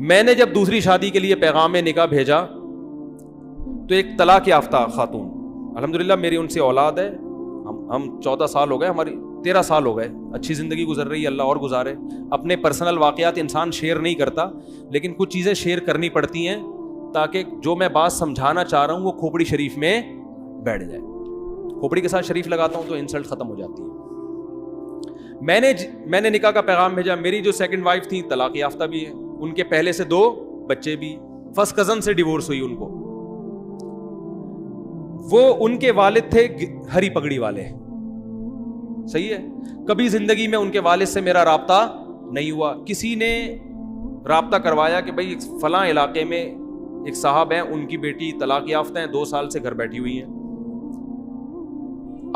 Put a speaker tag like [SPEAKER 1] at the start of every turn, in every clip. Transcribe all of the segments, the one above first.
[SPEAKER 1] میں نے جب دوسری شادی کے لیے پیغام نکاح بھیجا تو ایک طلاق یافتہ خاتون, الحمدللہ میری ان سے اولاد ہے, ہم 14 سال ہو گئے, ہماری 13 سال ہو گئے, اچھی زندگی گزر رہی ہے, اللہ اور گزارے. اپنے پرسنل واقعات انسان شیئر نہیں کرتا, لیکن کچھ چیزیں شیئر کرنی پڑتی ہیں تاکہ جو میں بات سمجھانا چاہ رہا ہوں وہ کھوپڑی شریف میں بیٹھ جائے. کھوپڑی کے ساتھ شریف لگاتا ہوں تو انسلٹ ختم ہو جاتی ہے. میں نے نکاح کا پیغام بھیجا. میری جو سیکنڈ وائف تھی طلاق یافتہ بھی ہے, ان کے پہلے سے 2 بچے بھی, فرسٹ کزن سے ڈیورس ہوئی ان کو. وہ ان کے والد تھے ہری پگڑی والے, صحیح ہے. کبھی زندگی میں ان کے والد سے میرا رابطہ نہیں ہوا. کسی نے رابطہ کروایا کہ بھائی فلاں علاقے میں ایک صاحب ہیں, ان کی بیٹی طلاق یافتہ ہیں, 2 سال سے گھر بیٹھی ہوئی ہیں,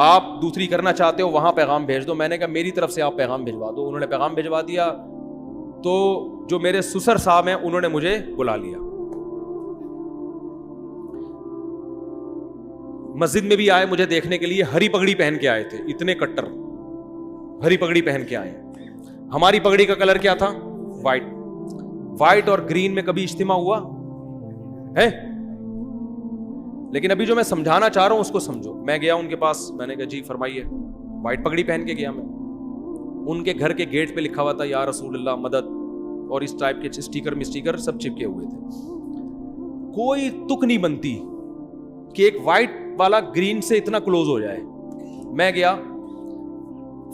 [SPEAKER 1] آپ دوسری کرنا چاہتے ہو, وہاں پیغام بھیج دو. میں نے کہا میری طرف سے آپ پیغام بھجوا دو. انہوں نے پیغام بھجوا دیا. تو جو میرے سسر صاحب ہیں انہوں نے مجھے بلا لیا, مسجد میں بھی آئے مجھے دیکھنے کے لیے. ہری پگڑی پہن کے آئے تھے, اتنے کٹر ہری پگڑی پہن کے آئے. ہماری پگڑی کا کلر کیا تھا؟ وائٹ اور گرین میں کبھی اجتماع ہوا ہے؟ لیکن ابھی جو میں سمجھانا چاہ رہا ہوں اس کو سمجھو. میں گیا ان کے پاس, میں نے کہا جی فرمائیے. وائٹ پگڑی پہن کے گیا میں. ان کے گھر کے گیٹ پہ لکھا ہوا تھا یا رسول اللہ مدد, اور اس ٹائپ کے اسٹیکر سب چپکے ہوئے تھے. کوئی تک نہیں بنتی کہ ایک وائٹ والا گرین سے اتنا کلوز ہو جائے. میں گیا,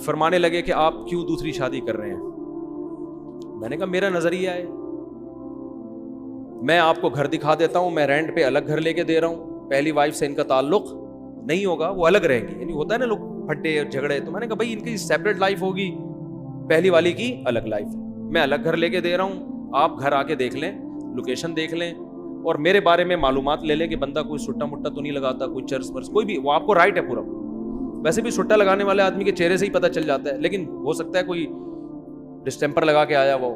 [SPEAKER 1] فرمانے لگے کہ آپ کیوں دوسری شادی کر رہے ہیں. میں نے کہا میرا نظریہ ہے, میں آپ کو گھر دکھا دیتا ہوں, میں رینٹ پہ الگ گھر لے کے دے رہا ہوں, پہلی وائف سے ان کا تعلق نہیں ہوگا, وہ الگ رہیں گی. یعنی ہوتا ہے نا لوگ پھٹے جھگڑے, تو میں نے کہا بھائی ان کی سیپریٹ لائف ہوگی, پہلی والی کی الگ لائف ہے. میں الگ گھر لے کے دے رہا ہوں, آپ گھر آ کے دیکھ لیں, لوکیشن دیکھ لیں, اور میرے بارے میں معلومات لے لیں کہ بندہ کوئی سٹا مٹا تو نہیں لگاتا, کوئی چرس ورس کوئی بھی, وہ آپ کو رائٹ ہے پورا. ویسے بھی سٹا لگانے والے آدمی کے چہرے سے ہی پتہ چل جاتا ہے, لیکن ہو سکتا ہے کوئی ڈسٹمپر لگا کے آیا وہ.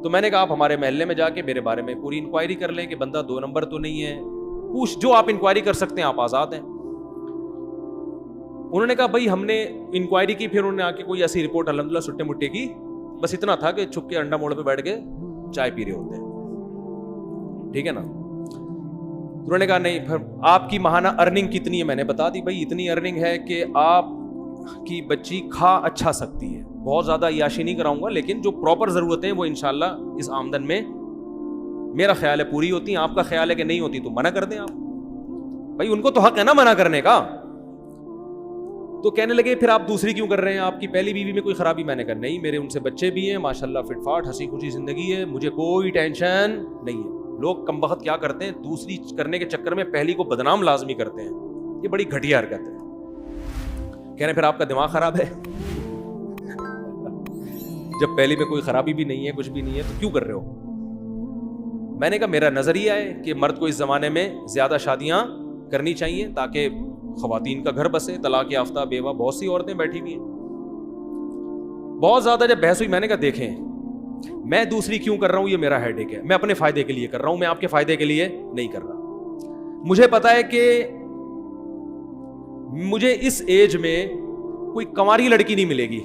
[SPEAKER 1] تو میں نے کہا آپ ہمارے محلے میں جا کے میرے بارے میں پوری انکوائری کر لیں کہ بندہ 2 نمبر تو نہیں ہے, پوچھ جو آپ انکوائری کر سکتے ہیں, آپ آزاد ہیں. انہوں نے کہا بھائی ہم نے انکوائری کی, پھر انہوں نے آ کے کوئی ایسی رپورٹ الحمدللہ سٹے مٹے کی, بس اتنا تھا کہ چھپ کے انڈا موڑ پہ بیٹھ کے چائے پی رہے ہوتے ہیں, ٹھیک ہے نا. انہوں نے کہا نہیں, پھر آپ کی ماہانہ ارننگ کتنی ہے؟ میں نے بتا دی بھائی اتنی ارننگ ہے کہ آپ کی بچی کھا اچھا سکتی ہے. بہت زیادہ عیاشی نہیں کراؤں گا, لیکن جو پراپر ضرورتیں وہ انشاءاللہ اس آمدن میں میرا خیال ہے پوری ہوتی ہیں. آپ کا خیال ہے کہ نہیں ہوتی تو منع کر دیں آپ, بھائی ان کو تو حق ہے نا منع کرنے کا. تو کہنے لگے پھر آپ دوسری کیوں کر رہے ہیں, آپ کی پہلی بیوی میں کوئی خرابی؟ میں نے کہا نہیں, میرے ان سے بچے بھی ہیں ماشاءاللہ, فٹ فاٹ ہنسی خوشی زندگی ہے, مجھے کوئی ٹینشن نہیں ہے. لوگ کم بخت کیا کرتے ہیں, دوسری کرنے کے چکر میں پہلی کو بدنام لازمی کرتے ہیں, یہ بڑی گھٹیا حرکت ہے. کہہ رہے پھر آپ کا دماغ خراب ہے, جب پہلی میں کوئی خرابی بھی نہیں ہے, کچھ بھی نہیں ہے, تو کیوں کر رہے ہو؟ میں نے کہا میرا نظریہ ہے کہ مرد کو اس زمانے میں زیادہ شادیاں کرنی چاہیے تاکہ خواتین کا گھر بسے. طلاق یافتہ بیوہ بہت سی عورتیں بیٹھی ہوئی ہیں. بہت زیادہ جب بحث ہوئی, میں نے کہا دیکھیں میں دوسری کیوں کر رہا ہوں, یہ میرا ہیڈ ایک ہے, میں اپنے فائدے کے لیے کر رہا ہوں, میں آپ کے فائدے کے لیے نہیں کر رہا. مجھے پتا ہے کہ مجھے اس ایج میں کوئی کنواری لڑکی نہیں ملے گی,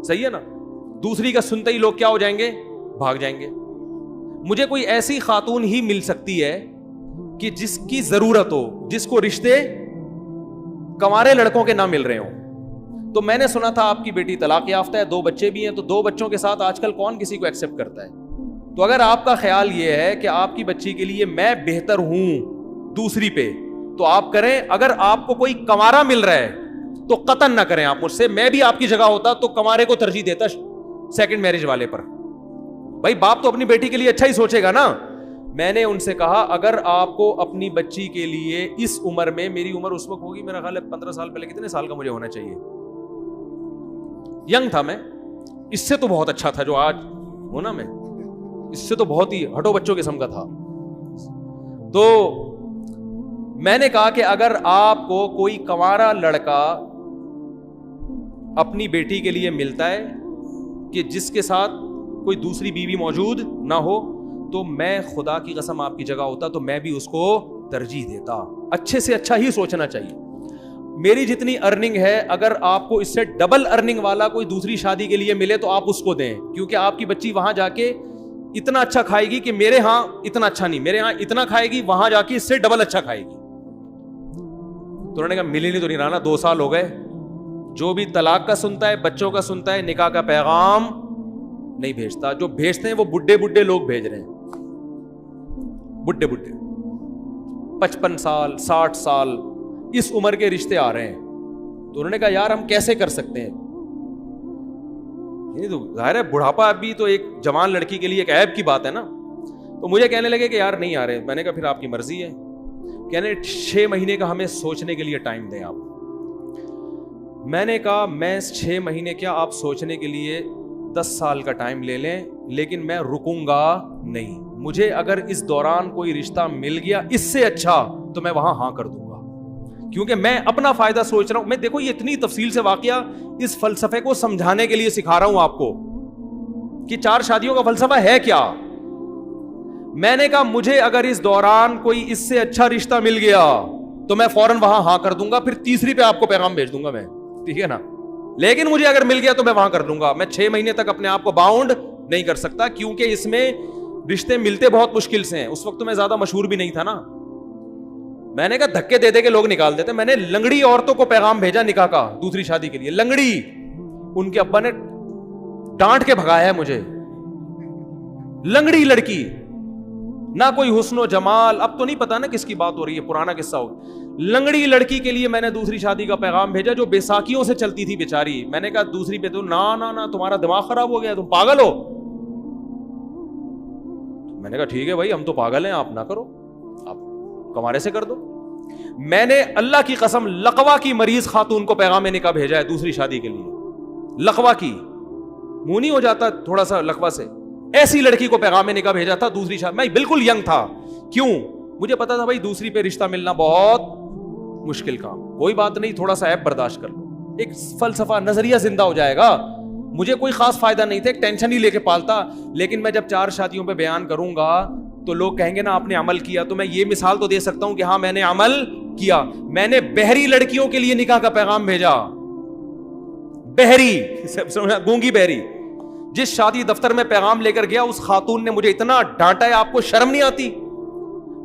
[SPEAKER 1] صحیح ہے نا. دوسری کا سنتے ہی لوگ کیا ہو جائیں گے, بھاگ جائیں گے. مجھے کوئی ایسی خاتون ہی مل سکتی ہے کہ جس کی ضرورت ہو, جس کو رشتے کنوارے لڑکوں کے نہ مل رہے ہوں. تو میں نے سنا تھا آپ کی بیٹی طلاق یافتہ ہے, 2 بچے بھی ہیں, تو 2 بچوں کے ساتھ آج کل کون کسی کو ایکسپٹ کرتا ہے. تو اگر آپ کا خیال یہ ہے کہ آپ کی بچی کے لیے میں بہتر ہوں دوسری پہ, تو آپ کریں. اگر آپ کو کوئی کنوارا مل رہا ہے تو قطعاً نہ کریں آپ مجھ سے. میں بھی آپ کی جگہ ہوتا تو کنوارے کو ترجیح دیتا سیکنڈ میرج والے پر. بھائی باپ تو اپنی بیٹی کے لیے اچھا ہی سوچے گا نا. میں نے ان سے کہا اگر آپ کو اپنی بچی کے لیے اس عمر میں, میری عمر اس وقت ہوگی میرا خیال ہے 15 سال پہلے, کتنے سال کا مجھے ہونا چاہیے, ینگ تھا میں, اس سے تو بہت اچھا تھا جو آج ہوں نا میں, اس سے تو بہت ہی ہٹو بچوں قسم کا تھا. تو میں نے کہا کہ اگر آپ کو کوئی کنوارا لڑکا اپنی بیٹی کے لیے ملتا ہے کہ جس کے ساتھ کوئی دوسری بیوی موجود نہ ہو, تو میں خدا کی قسم آپ کی جگہ ہوتا تو میں بھی اس کو ترجیح دیتا. اچھے سے اچھا ہی سوچنا چاہیے. میری جتنی ارننگ ہے, اگر آپ کو اس سے ڈبل ارننگ والا کوئی دوسری شادی کے لیے ملے تو آپ اس کو دیں, کیونکہ آپ کی بچی وہاں جا کے اتنا اچھا کھائے گی کہ میرے ہاں اتنا اچھا نہیں, میرے ہاں اتنا کھائے گی, وہاں جا کے اس سے ڈبل اچھا کھائے گی. تو انہوں نے کہا مل ہی نہیں تو نہیں رہا نا, 2 سال ہو گئے. جو بھی طلاق کا سنتا ہے, بچوں کا سنتا ہے, نکاح کا پیغام نہیں بھیجتا. جو بھیجتے ہیں وہ بڈھے لوگ بھیج رہے ہیں, بڈھے 55 سال 60 سال اس عمر کے رشتے آ رہے ہیں. تو انہوں نے کہا یار ہم کیسے کر سکتے ہیں, تو ظاہر ہے بڑھاپا بھی تو ایک جوان لڑکی کے لیے ایک عیب کی بات ہے نا. تو مجھے کہنے لگے کہ یار نہیں آ رہے. میں نے کہا پھر آپ کی مرضی ہے. کہنے 6 مہینے کا ہمیں سوچنے کے لیے ٹائم دیں آپ. میں نے کہا میں 6 مہینے کیا, آپ سوچنے کے لیے 10 سال کا ٹائم لے لیں, لیکن میں رکوں گا نہیں. مجھے اگر اس دوران کوئی رشتہ مل گیا اس سے اچھا تو میں وہاں ہاں کر دوں گا, کیونکہ میں اپنا فائدہ سوچ رہا ہوں. میں دیکھو یہ اتنی تفصیل سے واقعہ اس فلسفے کو سمجھانے کے لیے سکھا رہا ہوں آپ کو کہ 4 شادیوں کا فلسفہ ہے کیا. میں نے کہا مجھے اگر اس دوران کوئی اس سے اچھا رشتہ مل گیا تو میں فوراً وہاں ہاں کر دوں گا, پھر تیسری پہ آپ کو پیغام بھیج دوں گا میں, ٹھیک ہے نا. لیکن مجھے اگر مل گیا تو میں وہاں کر دوں گا. میں 6 مہینے تک اپنے آپ کو باؤنڈ نہیں کر سکتا, کیونکہ اس میں رشتے ملتے بہت مشکل سے ہیں. اس وقت تو میں زیادہ مشہور بھی نہیں تھا نا. میں نے کہا دھکے دے دے کے لوگ نکال دیتے. میں نے لنگڑی عورتوں کو پیغام بھیجا نکاح کا دوسری شادی کے لیے. لنگڑی, ان کے ابا نے ڈانٹ کے بھگایا ہے مجھے. لنگڑی لڑکی, نہ کوئی حسن و جمال, اب تو نہیں پتا نا کس کی بات ہو رہی ہے, پرانا قصہ ہو. لنگڑی لڑکی کے لیے میں نے دوسری شادی کا پیغام بھیجا جو بیساکھیوں سے چلتی تھی بیچاری. میں نے کہا دوسری پہ تو نا تمہارا دماغ خراب ہو گیا, تم پاگل ہو. میں نے کہا ٹھیک ہے بھائی ہم تو پاگل ہیں, آپ نہ کرو, آپ کمارے سے کر دو. میں نے اللہ کی قسم لقوا کی مریض خاتون کو پیغام نکاح بھیجا ہے دوسری شادی کے لیے. لقوا کی, منہ نہیں ہو جاتا تھوڑا سا لقوا سے, ایسی لڑکی کو پیغام نکاح بھیجا تھا دوسری شادی. میں بالکل ینگ تھا, کیوں, مجھے پتا تھا بھائی دوسری پہ رشتہ ملنا بہت مشکل کام. کوئی بات نہیں, تھوڑا سا ایپ برداشت کر لو, ایک فلسفہ نظریہ زندہ ہو جائے گا. مجھے کوئی خاص فائدہ نہیں تھا, ایک ٹینشن ہی لے کے پالتا. لیکن میں جب 4 شادیوں پہ بیان کروں گا تو لوگ کہیں گے نا آپ نے عمل کیا. تو میں یہ مثال تو دے سکتا ہوں کہ ہاں میں نے عمل کیا. میں نے بہری لڑکیوں کے لیے نکاح کا پیغام بھیجا. بہری, گونگی بہری. جس شادی دفتر میں پیغام لے کر گیا اس خاتون نے مجھے اتنا ڈانٹا ہے, آپ کو شرم نہیں آتی.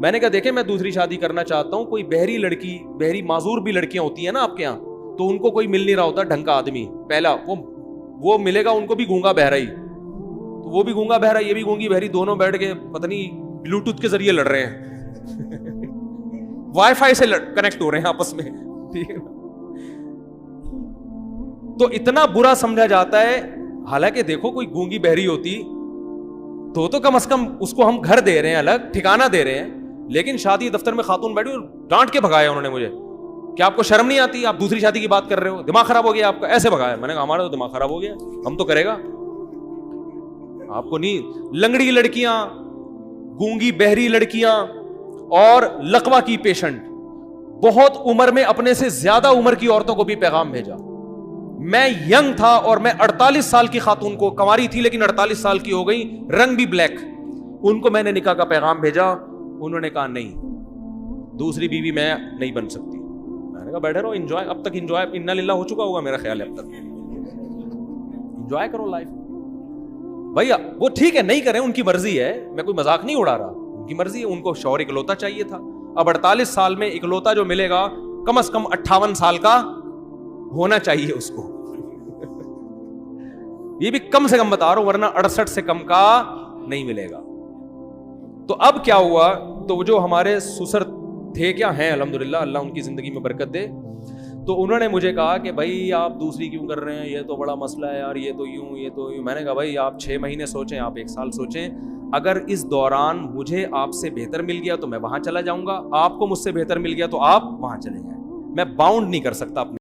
[SPEAKER 1] میں نے کہا دیکھیں میں دوسری شادی کرنا چاہتا ہوں, کوئی بہری لڑکی, بہری معذور بھی لڑکیاں ہوتی ہیں نا آپ کے یہاں, تو ان کو کوئی مل نہیں رہا ہوتا ڈھنگ کا آدمی. پہلا وہ ملے گا ان کو بھی گونگا بہرا ہی, تو وہ بھی گونگا بہرا, یہ بھی گونگی بہری, دونوں بیٹھ کے پتہ نہیں بلوٹوتھ کے ذریعے لڑ رہے ہیں, وائی فائی سے کنیکٹ ہو رہے ہیں آپس میں, ٹھیک ہے. تو اتنا برا سمجھا جاتا ہے. حالانکہ دیکھو کوئی گونگی بہری ہوتی تو کم از کم اس کو ہم گھر دے رہے ہیں, الگ ٹھکانہ دے رہے ہیں. لیکن شادی دفتر میں خاتون بیٹھی اور ڈانٹ کے بھگایا انہوں نے مجھے. کیا آپ کو شرم نہیں آتی, آپ دوسری شادی کی بات کر رہے ہو, دماغ خراب ہو گیا آپ کا, ایسے بھگایا. میں نے کہا ہمارا تو دماغ خراب ہو گیا, ہم تو کرے گا, آپ کو نہیں. لنگڑی لڑکیاں, گونگی بہری لڑکیاں اور لقوا کی پیشنٹ, بہت عمر میں اپنے سے زیادہ عمر کی عورتوں کو بھی پیغام بھیجا. میں ینگ تھا اور میں 48 سال کی خاتون کو, کنواری تھی لیکن 48 سال کی ہو گئی, رنگ بھی بلیک, ان کو میں نے نکاح کا پیغام بھیجا. انہوں نے کہا نہیں, دوسری بیوی میں نہیں بن سکتی. میں نے کہا بیٹھے رہو, انجوائے, اب تک انجوائے انا للہ ہو چکا ہوگا میرا خیال ہے, اب تک انجوائے کرو لائف. بھیا وہ ٹھیک ہے نہیں کریں, ان کی مرضی ہے, میں کوئی مذاق نہیں اڑا رہا, ان کی مرضی ہے. ان کو شوہر اکلوتا چاہیے تھا. اب 48 سال میں اکلوتا جو ملے گا کم از کم 58 سال کا ہونا چاہیے اس کو. یہ بھی کم سے کم بتا رہا ہوں, ورنہ 68 سے کم کا نہیں ملے گا. تو اب کیا ہوا, تو جو ہمارے سسر تھے, کیا ہیں الحمدللہ, اللہ ان کی زندگی میں برکت دے, تو انہوں نے مجھے کہا کہ بھائی آپ دوسری کیوں کر رہے ہیں, یہ تو بڑا مسئلہ ہے یار, یہ تو یوں, یہ تو یوں. میں نے کہا بھائی آپ 6 مہینے سوچیں, آپ 1 سال سوچیں, اگر اس دوران مجھے آپ سے بہتر مل گیا تو میں وہاں چلا جاؤں گا, آپ کو مجھ سے بہتر مل گیا تو آپ وہاں چلے جائیں. میں باؤنڈ نہیں کر سکتا اپنے